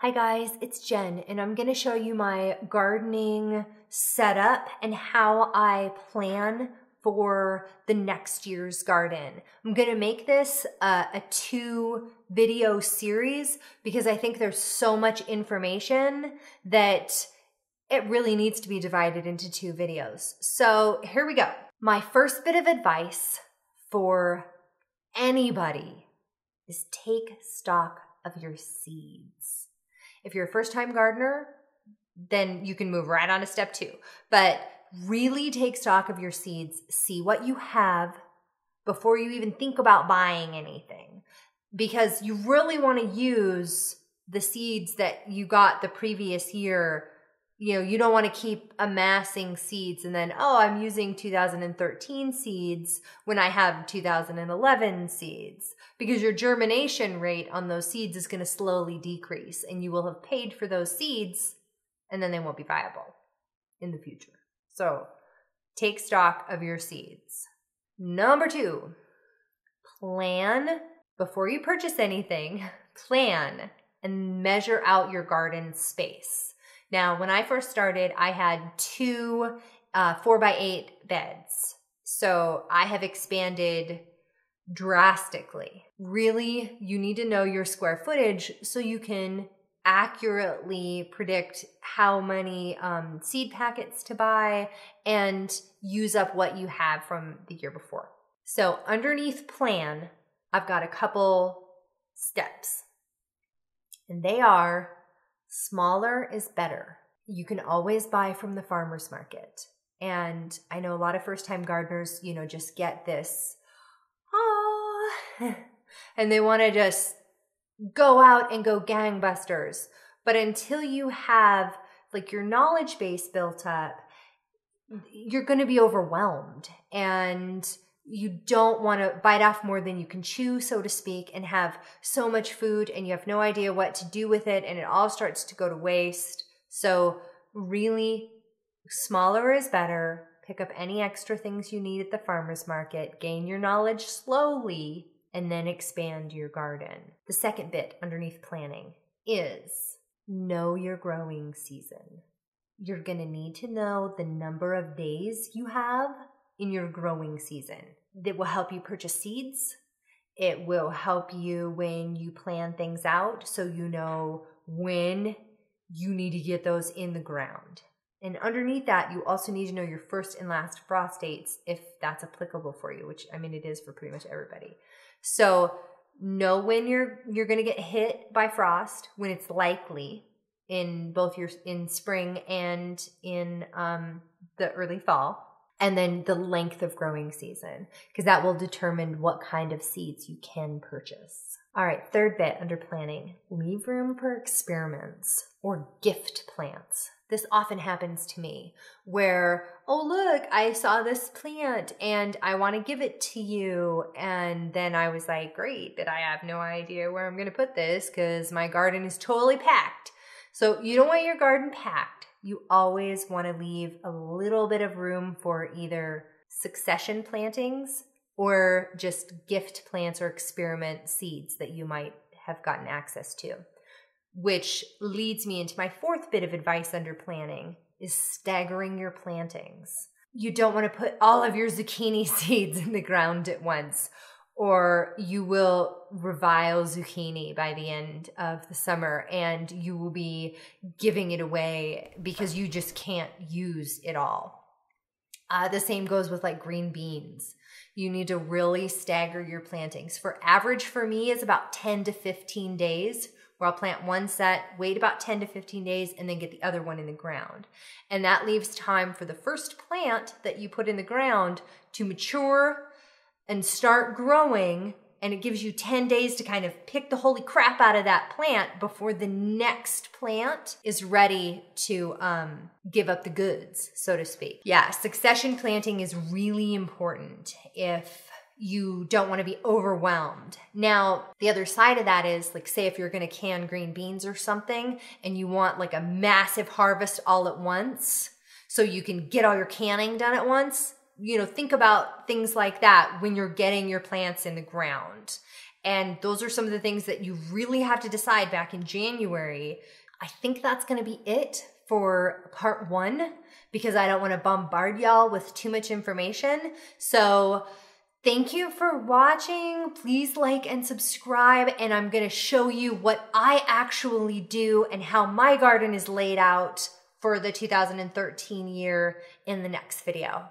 Hi guys, it's Jen and I'm going to show you my gardening setup and how I plan for the next year's garden. I'm going to make this a 2-video series because I think there's so much information that it really needs to be divided into 2 videos. So here we go. My first bit of advice for anybody is take stock of your seeds. If you're a first-time gardener, then you can move right on to step 2. But really take stock of your seeds. See what you have before you even think about buying anything. Because you really want to use the seeds that you got the previous year. You know, you don't want to keep amassing seeds and then, oh, I'm using 2013 seeds when I have 2011 seeds, because your germination rate on those seeds is going to slowly decrease and you will have paid for those seeds and then they won't be viable in the future. So take stock of your seeds. Number 2, plan before you purchase anything, plan and measure out your garden space. Now, when I first started, I had 2 4x8 beds. So I have expanded drastically. Really, you need to know your square footage so you can accurately predict how many seed packets to buy and use up what you have from the year before. So underneath plan, I've got a couple steps, and they are: smaller is better. You can always buy from the farmer's market. And I know a lot of first-time gardeners, just get this, and they want to just go out and go gangbusters. But until you have like your knowledge base built up, you're going to be overwhelmed. And you don't want to bite off more than you can chew, so to speak, and have so much food and you have no idea what to do with it and it all starts to go to waste. So really, smaller is better. Pick up any extra things you need at the farmer's market, gain your knowledge slowly, and then expand your garden. The second bit underneath planning is know your growing season. You're going to need to know the number of days you have in your growing season. That will help you purchase seeds. It will help you when you plan things out so you know when you need to get those in the ground. And underneath that, you also need to know your first and last frost dates if that's applicable for you, which it is for pretty much everybody. So know when you're going to get hit by frost, when it's likely in both in spring and in the early fall. And then the length of growing season, because that will determine what kind of seeds you can purchase. All right, third bit under planning, leave room for experiments or gift plants. This often happens to me where, oh, look, I saw this plant and I want to give it to you. And then I was like, great, but I have no idea where I'm going to put this because my garden is totally packed. So you don't want your garden packed. You always want to leave a little bit of room for either succession plantings or just gift plants or experiment seeds that you might have gotten access to. Which leads me into my fourth bit of advice under planning is staggering your plantings. You don't want to put all of your zucchini seeds in the ground at once, or you will revile zucchini by the end of the summer and you will be giving it away because you just can't use it all. The same goes with like green beans. You need to really stagger your plantings. Average for me is about 10 to 15 days where I'll plant one set, wait about 10 to 15 days, and then get the other one in the ground. And that leaves time for the first plant that you put in the ground to mature and start growing, and it gives you 10 days to kind of pick the holy crap out of that plant before the next plant is ready to give up the goods, so to speak. Yeah, succession planting is really important if you don't want to be overwhelmed. Now, the other side of that is, like, say if you're going to can green beans or something and you want like a massive harvest all at once so you can get all your canning done at once, think about things like that when you're getting your plants in the ground. And those are some of the things that you really have to decide back in January. I think that's going to be it for part 1 because I don't want to bombard y'all with too much information. So thank you for watching. Please like and subscribe, and I'm going to show you what I actually do and how my garden is laid out for the 2013 year in the next video.